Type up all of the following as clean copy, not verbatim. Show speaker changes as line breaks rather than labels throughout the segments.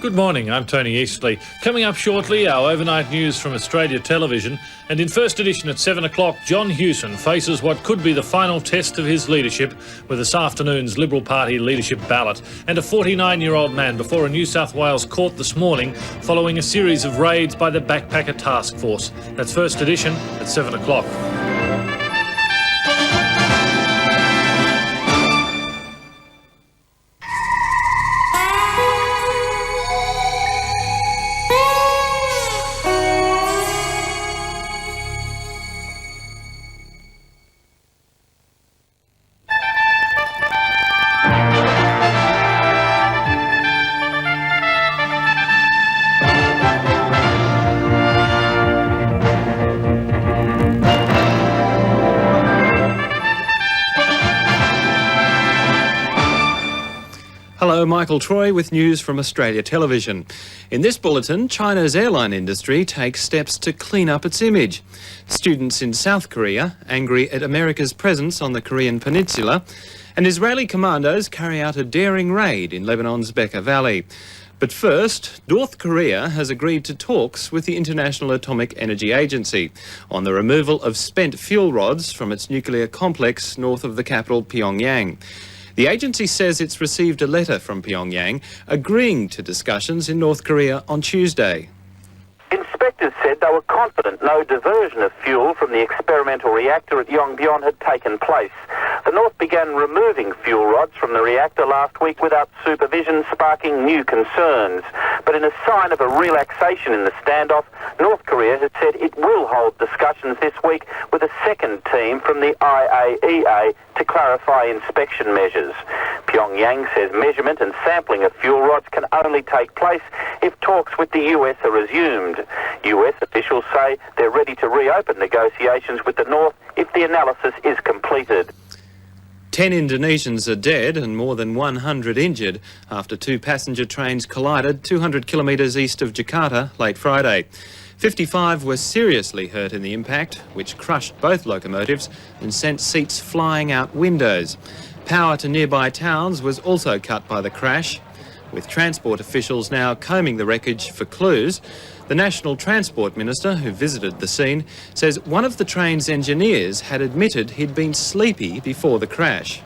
Good morning, I'm Tony Eastley. Coming up shortly, our overnight news from Australia Television, and in first edition at 7 o'clock, John Hewson faces what could be the final test of his leadership with this afternoon's Liberal Party leadership ballot, and a 49-year-old man before a New South Wales court this morning following a series of raids by the Backpacker Task Force. That's first edition at 7 o'clock.
Hello, Michael Troy with news from Australia Television. In this bulletin, China's airline industry takes steps to clean up its image. Students in South Korea angry at America's presence on the Korean Peninsula, and Israeli commandos carry out a daring raid in Lebanon's Bekaa Valley. But first, North Korea has agreed to talks with the International Atomic Energy Agency on the removal of spent fuel rods from its nuclear complex north of the capital, Pyongyang. The agency says it's received a letter from Pyongyang agreeing to discussions in North Korea on Tuesday.
Inspectors said they were confident no diversion of fuel from the experimental reactor at Yongbyon had taken place. The North began removing fuel rods from the reactor last week without supervision, sparking new concerns. But in a sign of a relaxation in the standoff, North Korea has said it will hold discussions this week with a second team from the IAEA to clarify inspection measures. Pyongyang says measurement and sampling of fuel rods can only take place if talks with the US are resumed. US officials say they're ready to reopen negotiations with the North if the analysis is completed.
10 Indonesians are dead and more than 100 injured after two passenger trains collided 200 kilometres east of Jakarta late Friday. 55 were seriously hurt in the impact, which crushed both locomotives and sent seats flying out windows. Power to nearby towns was also cut by the crash. With transport officials now combing the wreckage for clues, the National Transport Minister, who visited the scene, says one of the train's engineers had admitted he'd been sleepy before the crash.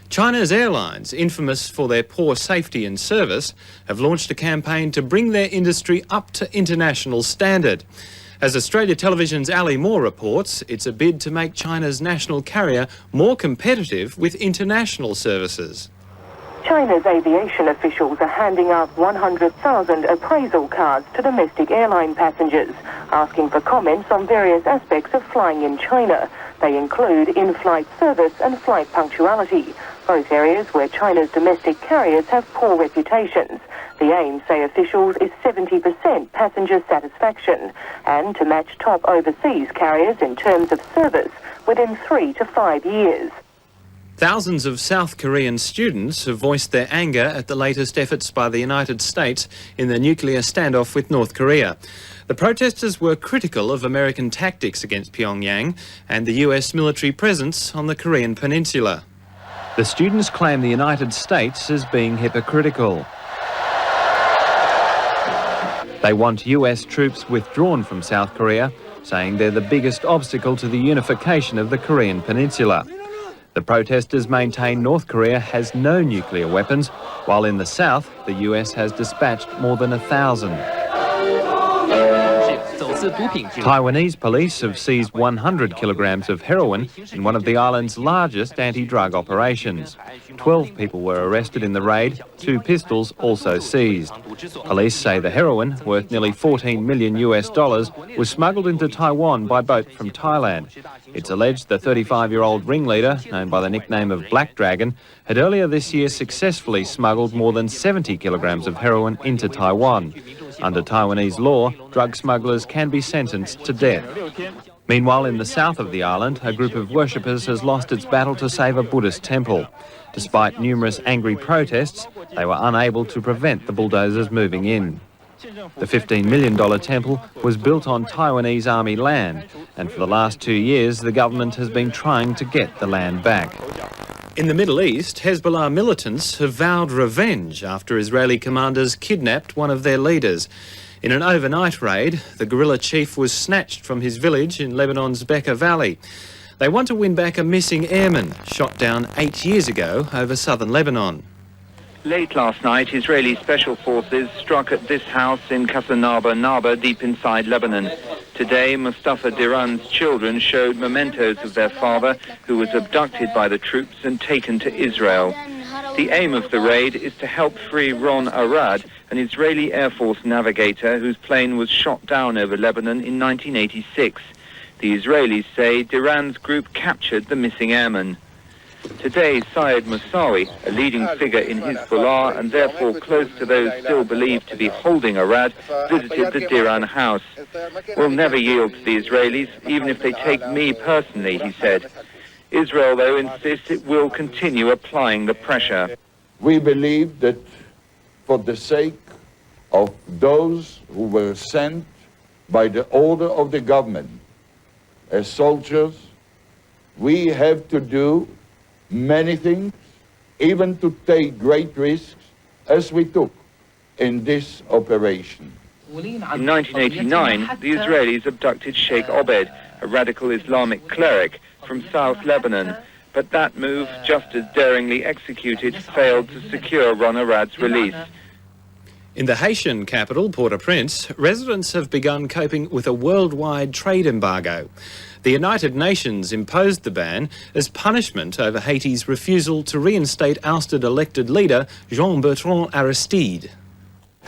China's airlines, infamous for their poor safety and service, have launched a campaign to bring their industry up to international standard. As Australia Television's Ali Moore reports, it's a bid to make China's national carrier more competitive with international services.
China's aviation officials are handing out 100,000 appraisal cards to domestic airline passengers, asking for comments on various aspects of flying in China. They include in-flight service and flight punctuality, both areas where China's domestic carriers have poor reputations. The aim, say officials, is 70% passenger satisfaction, and to match top overseas carriers in terms of service within 3 to 5 years.
Thousands of South Korean students have voiced their anger at the latest efforts by the United States in the nuclear standoff with North Korea. The protesters were critical of American tactics against Pyongyang and the US military presence on the Korean Peninsula. The students claim the United States as being hypocritical. They want US troops withdrawn from South Korea, saying they're the biggest obstacle to the unification of the Korean Peninsula. The protesters maintain North Korea has no nuclear weapons, while in the south, the US has dispatched more than 1,000. Taiwanese police have seized 100 kilograms of heroin in one of the island's largest anti-drug operations. 12 people were arrested in the raid, 2 pistols also seized. Police say the heroin, worth nearly $14 million, was smuggled into Taiwan by boat from Thailand. It's alleged the 35-year-old ringleader, known by the nickname of Black Dragon, had earlier this year successfully smuggled more than 70 kilograms of heroin into Taiwan. Under Taiwanese law, drug smugglers can be sentenced to death. Meanwhile, in the south of the island, a group of worshippers has lost its battle to save a Buddhist temple. Despite numerous angry protests, they were unable to prevent the bulldozers moving in. The $15 million temple was built on Taiwanese army land, and for the last 2 years, the government has been trying to get the land back. In the Middle East, Hezbollah militants have vowed revenge after Israeli commanders kidnapped one of their leaders. In an overnight raid, the guerrilla chief was snatched from his village in Lebanon's Bekaa Valley. They want to win back a missing airman shot down 8 years ago over southern Lebanon.
Late last night, Israeli special forces struck at this house in Naba, deep inside Lebanon. Today, Mustafa Diran's children showed mementos of their father, who was abducted by the troops and taken to Israel. The aim of the raid is to help free Ron Arad, an Israeli Air Force navigator whose plane was shot down over Lebanon in 1986. The Israelis say Diran's group captured the missing airman. Today, Syed Moussawi, a leading figure in Hezbollah and therefore close to those still believed to be holding Arad, visited the Diran house. "We'll never yield to the Israelis, even if they take me personally," he said. Israel, though, insists it will continue applying the pressure.
We believe that for the sake of those who were sent by the order of the government as soldiers, we have to do many things, even to take great risks, as we took in this operation.
In 1989, the Israelis abducted Sheikh Obed, a radical Islamic cleric, from South Lebanon, but that move, just as daringly executed, failed to secure Ron Arad's release.
In the Haitian capital, Port-au-Prince, residents have begun coping with a worldwide trade embargo. The United Nations imposed the ban as punishment over Haiti's refusal to reinstate ousted elected leader Jean-Bertrand Aristide.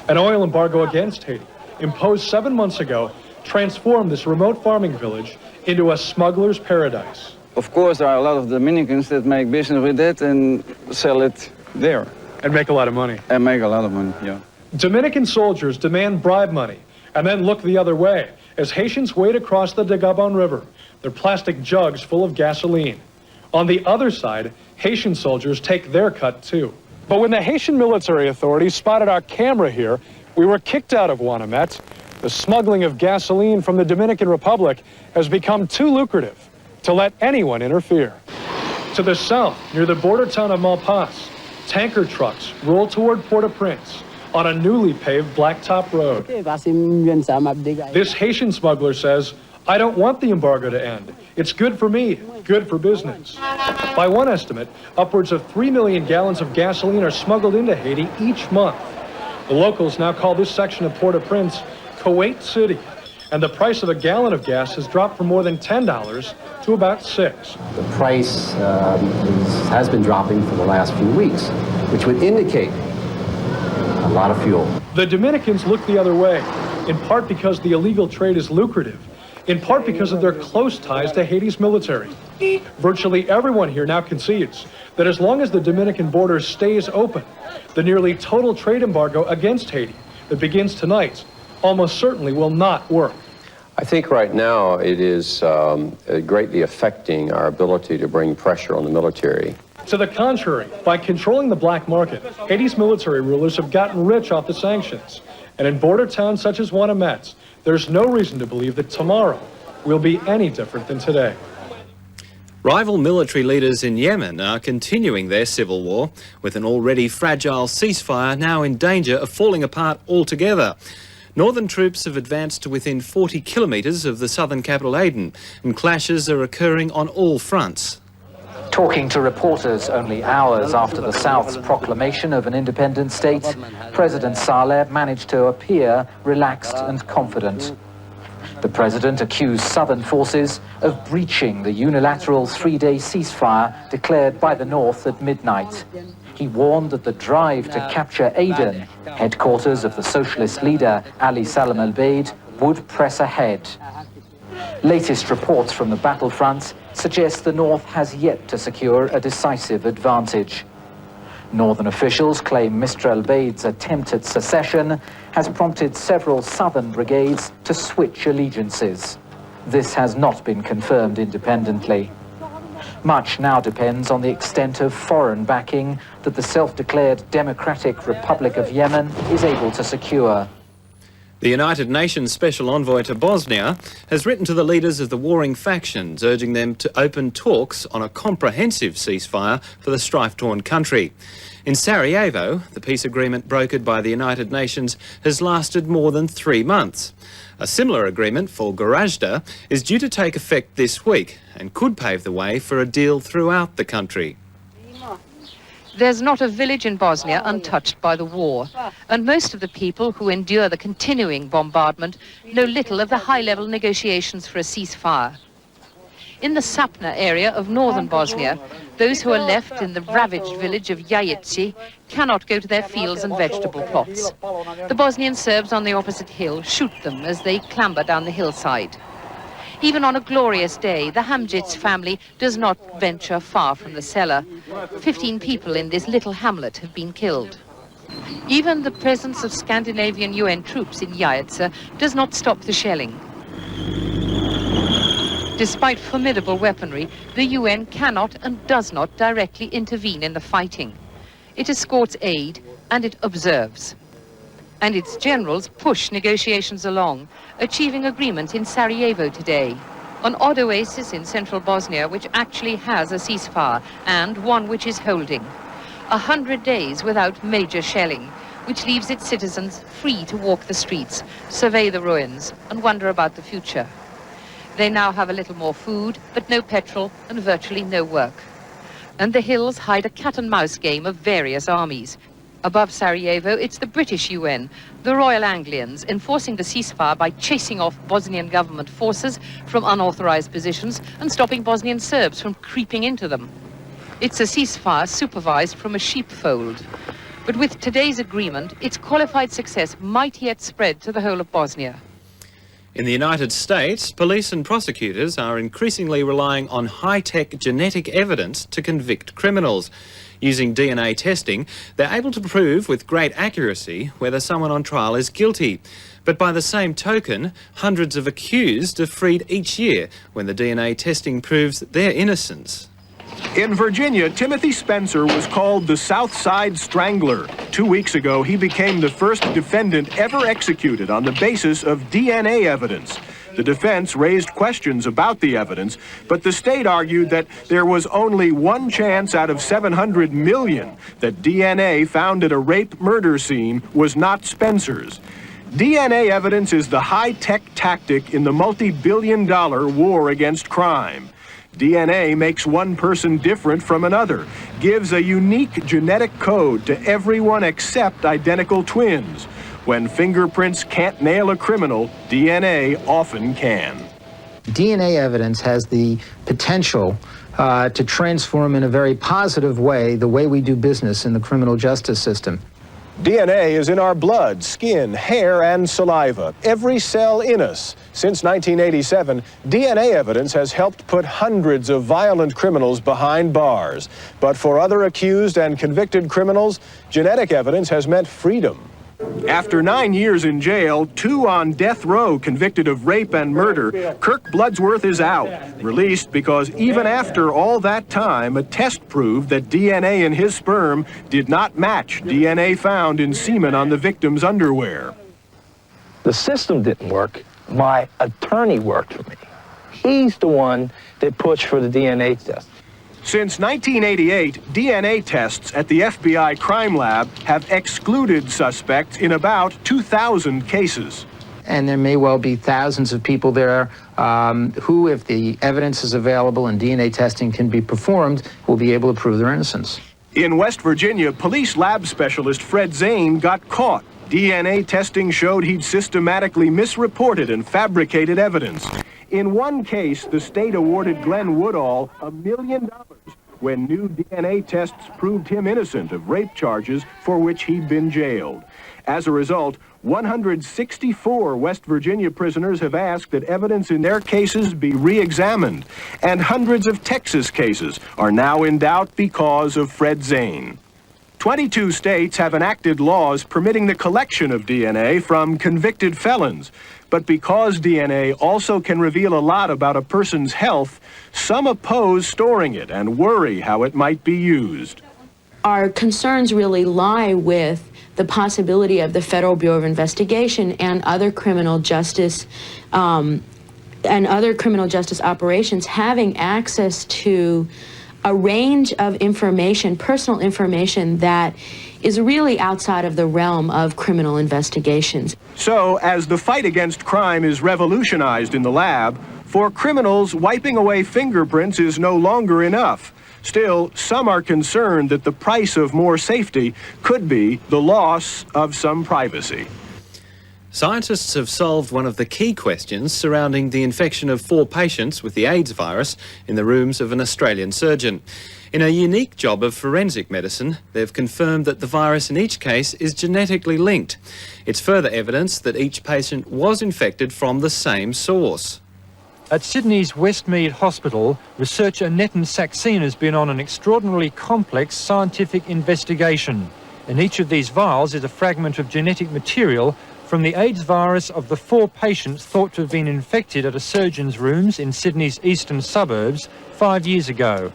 An oil embargo against Haiti, imposed 7 months ago, transformed this remote farming village into a smuggler's paradise.
Of course, there are a lot of Dominicans that make business with it and sell it there.
And make a lot of money.
And make a lot of money, yeah.
Dominican soldiers demand bribe money and then look the other way as Haitians wade across the Dagabon River, their plastic jugs full of gasoline. On the other side, Haitian soldiers take their cut too. But when the Haitian military authorities spotted our camera here, we were kicked out of Ouanamet. The smuggling of gasoline from the Dominican Republic has become too lucrative to let anyone interfere. To the south, near the border town of Malpas, tanker trucks roll toward Port-au-Prince on a newly paved blacktop road. This Haitian smuggler says, "I don't want the embargo to end. It's good for me, good for business." By one estimate, upwards of 3 million gallons of gasoline are smuggled into Haiti each month. The locals now call this section of Port-au-Prince Kuwait City, and the price of a gallon of gas has dropped from more than $10 to about $6.
The price has been dropping for the last few weeks, which would indicate a lot of fuel.
The Dominicans look the other way, in part because the illegal trade is lucrative, in part because of their close ties to Haiti's military. Virtually everyone here now concedes that as long as the Dominican border stays open, the nearly total trade embargo against Haiti that begins tonight almost certainly will not work.
I think right now it is greatly affecting our ability to bring pressure on the military.
To the contrary, by controlling the black market, Haiti's military rulers have gotten rich off the sanctions. And in border towns such as Ouanamet, there's no reason to believe that tomorrow will be any different than today.
Rival military leaders in Yemen are continuing their civil war, with an already fragile ceasefire now in danger of falling apart altogether. Northern troops have advanced to within 40 kilometres of the southern capital Aden, and clashes are occurring on all fronts.
Talking to reporters only hours after the South's proclamation of an independent state, President Saleh managed to appear relaxed and confident. The president accused southern forces of breaching the unilateral 3-day ceasefire declared by the North at midnight. He warned that the drive to capture Aden, headquarters of the socialist leader Ali Salam al-Baid, would press ahead. Latest reports from the battlefront suggest the North has yet to secure a decisive advantage. Northern officials claim Mr. al-Baid's attempt at secession has prompted several southern brigades to switch allegiances. This has not been confirmed independently. Much now depends on the extent of foreign backing that the self-declared Democratic Republic of Yemen is able to secure.
The United Nations Special Envoy to Bosnia has written to the leaders of the warring factions, urging them to open talks on a comprehensive ceasefire for the strife-torn country. In Sarajevo, the peace agreement brokered by the United Nations has lasted more than 3 months. A similar agreement for Gorazda is due to take effect this week and could pave the way for a deal throughout the country.
There's not a village in Bosnia untouched by the war, and most of the people who endure the continuing bombardment know little of the high-level negotiations for a ceasefire. In the Sapna area of northern Bosnia, those who are left in the ravaged village of Jajici cannot go to their fields and vegetable plots. The Bosnian Serbs on the opposite hill shoot them as they clamber down the hillside. Even on a glorious day, the Hamjic family does not venture far from the cellar. 15 people in this little hamlet have been killed. Even the presence of Scandinavian UN troops in Jajica does not stop the shelling. Despite formidable weaponry, the UN cannot and does not directly intervene in the fighting. It escorts aid and it observes. And its generals push negotiations along, achieving agreement in Sarajevo today, an odd oasis in central Bosnia which actually has a ceasefire and one which is holding. 100 days without major shelling, which leaves its citizens free to walk the streets, survey the ruins and wonder about the future. They now have a little more food, but no petrol and virtually no work. And the hills hide a cat-and-mouse game of various armies. Above Sarajevo, it's the British UN, the Royal Anglians, enforcing the ceasefire by chasing off Bosnian government forces from unauthorized positions and stopping Bosnian Serbs from creeping into them. It's a ceasefire supervised from a sheepfold. But with today's agreement, its qualified success might yet spread to the whole of Bosnia.
In the United States, police and prosecutors are increasingly relying on high-tech genetic evidence to convict criminals. Using DNA testing, they're able to prove with great accuracy whether someone on trial is guilty. But by the same token, hundreds of accused are freed each year when the DNA testing proves their innocence.
In Virginia, Timothy Spencer was called the South Side Strangler. 2 weeks ago, he became the first defendant ever executed on the basis of DNA evidence. The defense raised questions about the evidence, but the state argued that there was only one chance out of 700 million that DNA found at a rape-murder scene was not Spencer's. DNA evidence is the high-tech tactic in the multi-billion-dollar war against crime. DNA makes one person different from another, gives a unique genetic code to everyone except identical twins. When fingerprints can't nail a criminal, DNA often can.
DNA evidence has the potential to transform in a very positive way the way we do business in the criminal justice system.
DNA is in our blood, skin, hair, and saliva, every cell in us. Since 1987, DNA evidence has helped put hundreds of violent criminals behind bars. But for other accused and convicted criminals, genetic evidence has meant freedom. After 9 years in jail, 2 on death row convicted of rape and murder, Kirk Bloodsworth is out, released because even after all that time, a test proved that DNA in his sperm did not match DNA found in semen on the victim's underwear.
The system didn't work. My attorney worked for me. He's the one that pushed for the DNA test.
Since 1988, DNA tests at the FBI crime lab have excluded suspects in about 2,000 cases.
And there may well be thousands of people there who, if the evidence is available and DNA testing can be performed, will be able to prove their innocence.
In West Virginia, police lab specialist Fred Zane got caught. DNA testing showed he'd systematically misreported and fabricated evidence. In one case, the state awarded Glenn Woodall $1 million when new DNA tests proved him innocent of rape charges for which he'd been jailed. As a result, 164 West Virginia prisoners have asked that evidence in their cases be re-examined, and hundreds of Texas cases are now in doubt because of Fred Zane. 22 states have enacted laws permitting the collection of DNA from convicted felons. But because DNA also can reveal a lot about a person's health, some oppose storing it and worry how it might be used.
our concerns really lie with the possibility of the Federal Bureau of Investigation and other criminal justice operations having access to a range of information, personal information, that is really outside of the realm of criminal investigations.
So, as the fight against crime is revolutionized in the lab, for criminals, wiping away fingerprints is no longer enough. Still, some are concerned that the price of more safety could be the loss of some privacy.
Scientists have solved one of the key questions surrounding the infection of 4 patients with the AIDS virus in the rooms of an Australian surgeon. In a unique job of forensic medicine, they've confirmed that the virus in each case is genetically linked. It's further evidence that each patient was infected from the same source.
At Sydney's Westmead Hospital, researcher Netan Saxena has been on an extraordinarily complex scientific investigation. In each of these vials is a fragment of genetic material from the AIDS virus of the 4 patients thought to have been infected at a surgeon's rooms in Sydney's eastern suburbs 5 years ago.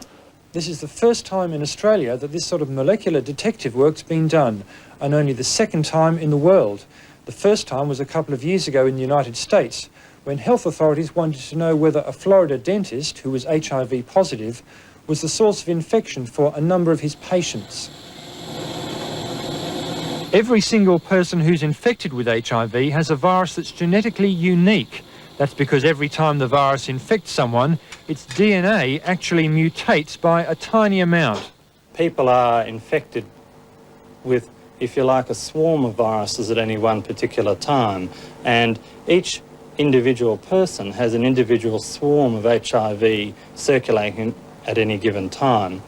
This is the first time in Australia that this sort of molecular detective work's been done, and only the second time in the world. The first time was a couple of years ago in the United States, when health authorities wanted to know whether a Florida dentist who was HIV positive was the source of infection for a number of his patients. Every single person who's infected with HIV has a virus that's genetically unique. That's because every time the virus infects someone, its DNA actually mutates by a tiny amount.
People are infected with, if you like, a swarm of viruses at any one particular time, and each individual person has an individual swarm of HIV circulating at any given time.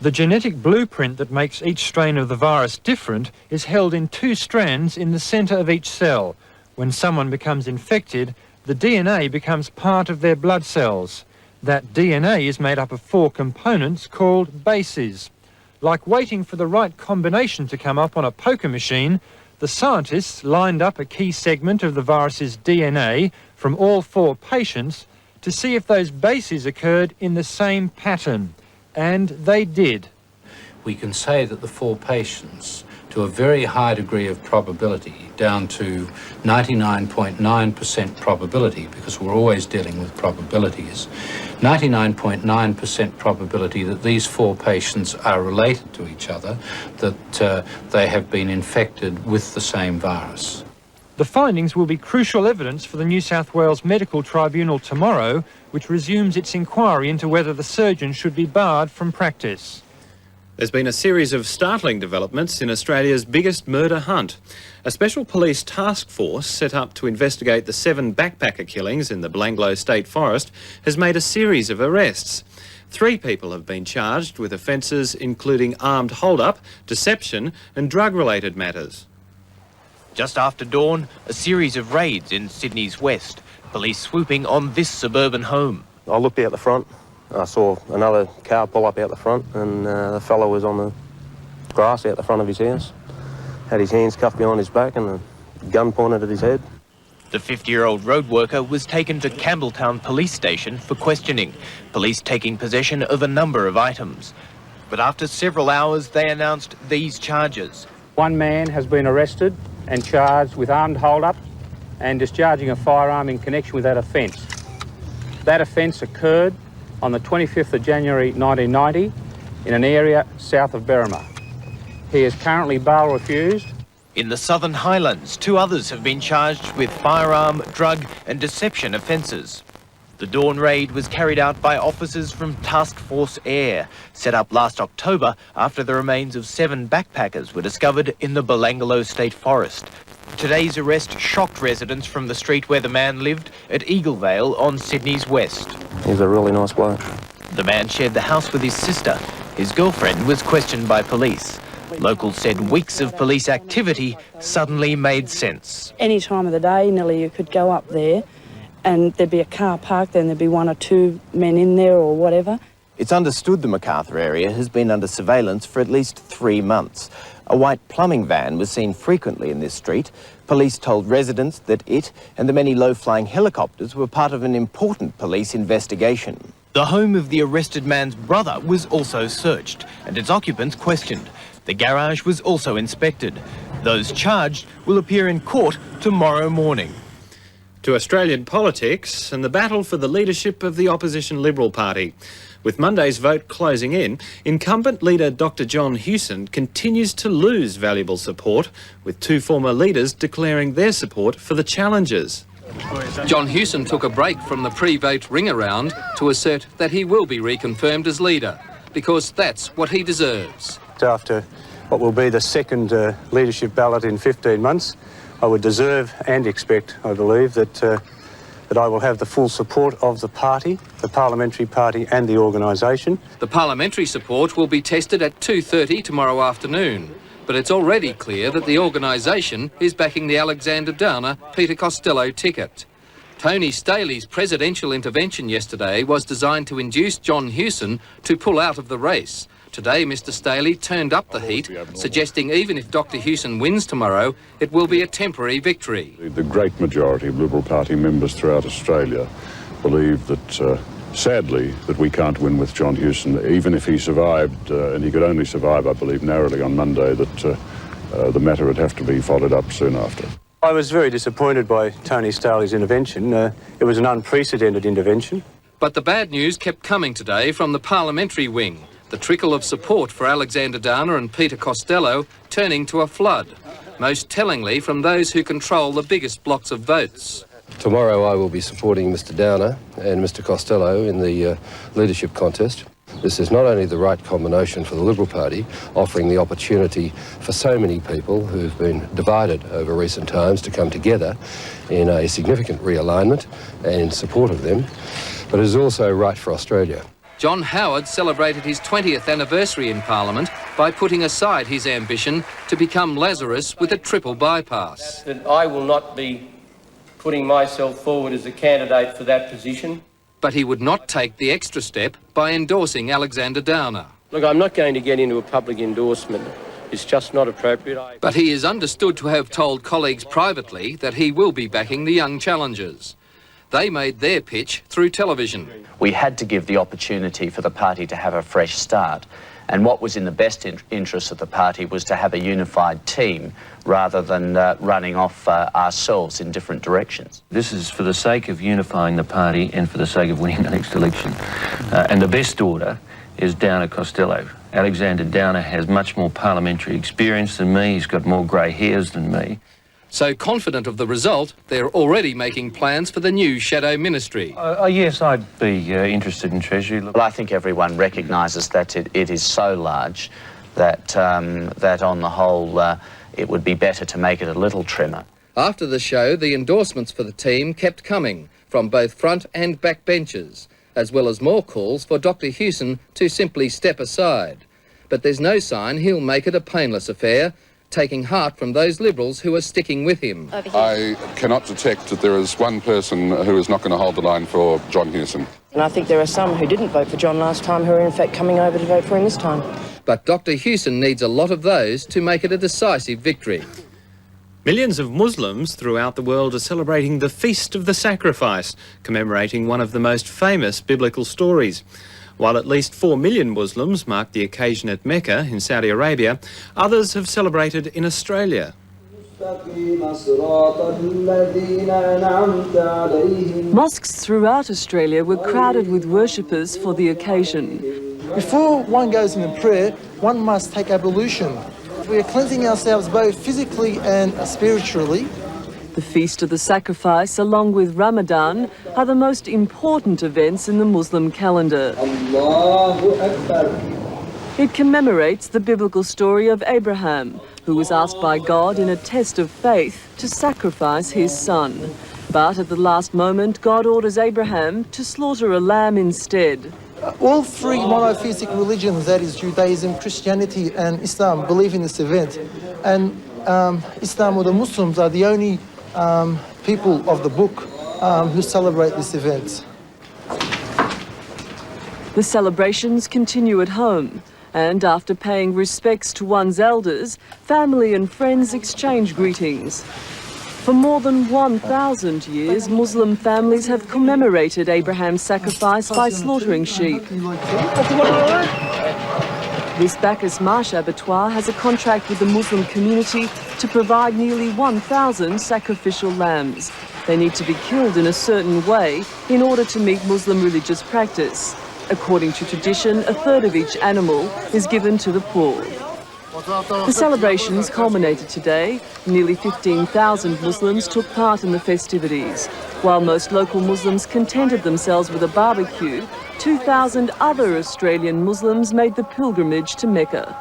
The genetic blueprint that makes each strain of the virus different is held in 2 strands in the centre of each cell. When someone becomes infected, the DNA becomes part of their blood cells. That DNA is made up of 4 components called bases. Like waiting for the right combination to come up on a poker machine, the scientists lined up a key segment of the virus's DNA from all 4 patients to see if those bases occurred in the same pattern. And they did.
We can say that the 4 patients, to a very high degree of probability, down to 99.9% probability, because we're always dealing with probabilities, 99.9% probability that these 4 patients are related to each other, that they have been infected with the same virus.
The findings will be crucial evidence for the New South Wales Medical Tribunal tomorrow, which resumes its inquiry into whether the surgeon should be barred from practice.
There's been a series of startling developments in Australia's biggest murder hunt. A special police task force set up to investigate the 7 backpacker killings in the Belanglo State Forest has made a series of arrests. 3 people have been charged with offences including armed hold-up, deception and drug-related matters.
Just after dawn, a series of raids in Sydney's west, police swooping on this suburban home.
I looked out the front, I saw another car pull up out the front, and the fellow was on the grass out the front of his house, had his hands cuffed behind his back and a gun pointed at his head.
The 50-year-old road worker was taken to Campbelltown Police Station for questioning, police taking possession of a number of items. But after several hours, they announced these charges.
1 man has been arrested and charged with armed hold-up and discharging a firearm in connection with that offence. That offence occurred on the 25th of January 1990 in an area south of Berrima. He is currently bail refused.
In the Southern Highlands, 2 others have been charged with firearm, drug and deception offences. The dawn raid was carried out by officers from Task Force Air, set up last October after the remains of 7 backpackers were discovered in the Belanglo State Forest. Today's arrest shocked residents from the street where the man lived at Eaglevale on Sydney's west.
He's a really nice bloke.
The man shared the house with his sister. His girlfriend was questioned by police. Locals said weeks of police activity suddenly made sense.
Any time of the day, nearly you could go up there and there'd be a car parked and there'd be 1 or 2 men in there or whatever.
It's understood the Macarthur area has been under surveillance for at least 3 months. A white plumbing van was seen frequently in this street. Police told residents that it and the many low-flying helicopters were part of an important police investigation. The home of the arrested man's brother was also searched and its occupants questioned. The garage was also inspected. Those charged will appear in court tomorrow morning.
To Australian politics and the battle for the leadership of the opposition Liberal Party. With Monday's vote closing in, incumbent leader Dr John Hewson continues to lose valuable support, with two former leaders declaring their support for the challengers.
John Hewson took a break from the pre-vote ring-around to assert that he will be reconfirmed as leader, because that's what he deserves.
After what will be the second leadership ballot in 15 months, I would deserve and expect, I believe, that I will have the full support of the party, the parliamentary party and the organisation.
The parliamentary support will be tested at 2:30 tomorrow afternoon, but it's already clear that the organisation is backing the Alexander Downer-Peter Costello ticket. Tony Staley's presidential intervention yesterday was designed to induce John Hewson to pull out of the race. Today, Mr Staley turned up the heat, suggesting even if Dr Hewson wins tomorrow, it will be a temporary victory.
The great majority of Liberal Party members throughout Australia believe that, sadly, that we can't win with John Hewson. Even if he survived, and he could only survive, I believe, narrowly on Monday, that the matter would have to be followed up soon after.
I was very disappointed by Tony Staley's intervention. It was an unprecedented intervention.
But the bad news kept coming today from the parliamentary wing. The trickle of support for Alexander Downer and Peter Costello turning to a flood, most tellingly from those who control the biggest blocks of votes.
Tomorrow I will be supporting Mr Downer and Mr Costello in the leadership contest. This is not only the right combination for the Liberal Party, offering the opportunity for so many people who've been divided over recent times to come together in a significant realignment and in support of them, but it is also right for Australia.
John Howard celebrated his 20th anniversary in Parliament by putting aside his ambition to become Lazarus with a triple bypass.
That I will not be putting myself forward as a candidate for that position.
But he would not take the extra step by endorsing Alexander Downer.
Look, I'm not going to get into a public endorsement. It's just not appropriate.
But he is understood to have told colleagues privately that he will be backing the young challengers. They made their pitch through television.
We had to give the opportunity for the party to have a fresh start. And what was in the best interest of the party was to have a unified team rather than running off ourselves in different directions.
This is for the sake of unifying the party and for the sake of winning the next election. And the best order is Downer-Costello. Alexander Downer has much more parliamentary experience than me. He's got more grey hairs than me.
So confident of the result, they're already making plans for the new shadow ministry.
Yes, I'd be interested in Treasury.
Well, I think everyone recognises that it is so large that, that on the whole, it would be better to make it a little trimmer.
After the show, the endorsements for the team kept coming from both front and back benches, as well as more calls for Dr Hewson to simply step aside. But there's no sign he'll make it a painless affair, taking heart from those Liberals who are sticking with him.
I cannot detect that there is one person who is not going to hold the line for John Hewson.
And I think there are some who didn't vote for John last time who are in fact coming over to vote for him this time.
But Dr Hewson needs a lot of those to make it a decisive victory.
Millions of Muslims throughout the world are celebrating the Feast of the Sacrifice, commemorating one of the most famous biblical stories. While at least 4 million Muslims marked the occasion at Mecca in Saudi Arabia, others have celebrated in Australia.
Mosques throughout Australia were crowded with worshippers for the occasion.
Before one goes into prayer, one must take ablution. We are cleansing ourselves both physically and spiritually.
The Feast of the Sacrifice, along with Ramadan, are the most important events in the Muslim calendar. It commemorates the biblical story of Abraham, who was asked by God in a test of faith to sacrifice his son. But at the last moment, God orders Abraham to slaughter a lamb instead.
All three monotheistic religions, that is Judaism, Christianity and Islam, believe in this event. And Islam or the Muslims are the only people of the book who celebrate this event.
The celebrations continue at home, and after paying respects to one's elders, family and friends exchange greetings. For more than 1,000 years, Muslim families have commemorated Abraham's sacrifice by slaughtering sheep. This Bacchus Marsh abattoir has a contract with the Muslim community to provide nearly 1,000 sacrificial lambs. They need to be killed in a certain way in order to meet Muslim religious practice. According to tradition, a third of each animal is given to the poor. The celebrations culminated today. Nearly 15,000 Muslims took part in the festivities. While most local Muslims contented themselves with a barbecue, 2,000 other Australian Muslims made the pilgrimage to Mecca.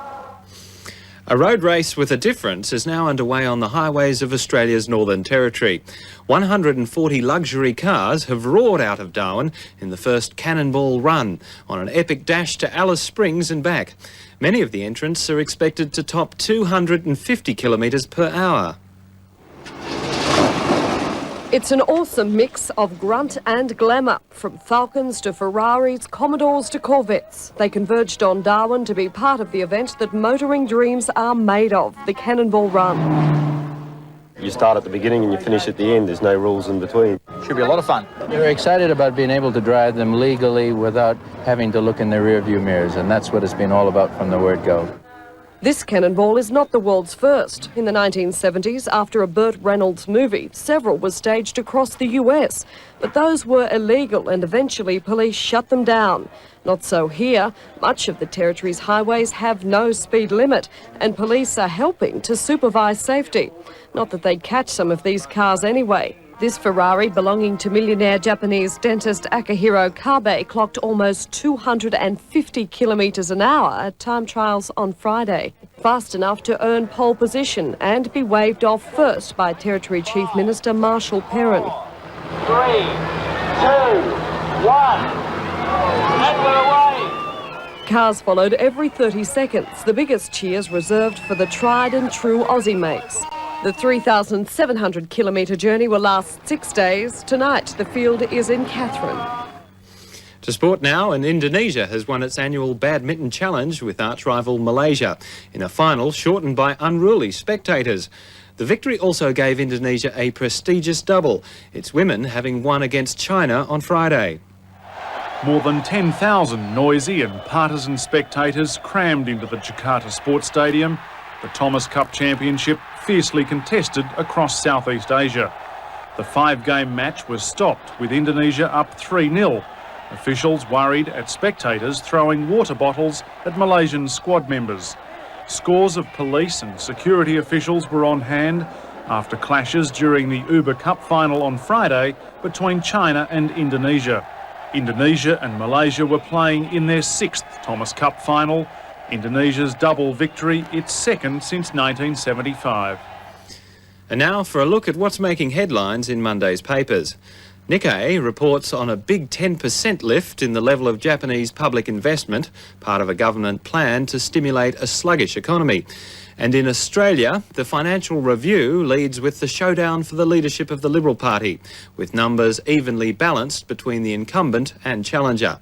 A road race with a difference is now underway on the highways of Australia's Northern Territory. 140 luxury cars have roared out of Darwin in the first Cannonball Run on an epic dash to Alice Springs and back. Many of the entrants are expected to top 250 kilometres per hour.
It's an awesome mix of grunt and glamour, from Falcons to Ferraris, Commodores to Corvettes. They converged on Darwin to be part of the event that motoring dreams are made of, the Cannonball Run.
You start at the beginning and you finish at the end. There's no rules in between.
Should be a lot of fun.
We're excited about being able to drive them legally without having to look in the rear-view mirrors, and that's what it's been all about from the word go.
This cannonball is not the world's first. In the 1970s, after a Burt Reynolds movie, several were staged across the US, but those were illegal and eventually police shut them down. Not so here. Much of the territory's highways have no speed limit, and police are helping to supervise safety. Not that they'd catch some of these cars anyway. This Ferrari, belonging to millionaire Japanese dentist Akihiro Kabe, clocked almost 250 kilometres an hour at time trials on Friday. Fast enough to earn pole position and be waved off first by Territory Chief Minister Marshall Perrin.
3, 2, 1, and we're away!
Cars followed every 30 seconds, the biggest cheers reserved for the tried and true Aussie mates. The 3,700 kilometre journey will last 6 days. Tonight, the field is in Katherine.
To sport now, and Indonesia has won its annual badminton challenge with arch-rival Malaysia in a final shortened by unruly spectators. The victory also gave Indonesia a prestigious double, its women having won against China on Friday.
More than 10,000 noisy and partisan spectators crammed into the Jakarta Sports Stadium. The Thomas Cup Championship fiercely contested across Southeast Asia. The 5-game match was stopped with Indonesia up 3-0. Officials worried at spectators throwing water bottles at Malaysian squad members. Scores of police and security officials were on hand after clashes during the Uber Cup final on Friday between China and Indonesia. Indonesia and Malaysia were playing in their 6th Thomas Cup final. Indonesia's double victory, its second since 1975.
And now for a look at what's making headlines in Monday's papers. Nikkei reports on a big 10% lift in the level of Japanese public investment, part of a government plan to stimulate a sluggish economy. And in Australia, the Financial Review leads with the showdown for the leadership of the Liberal Party, with numbers evenly balanced between the incumbent and challenger.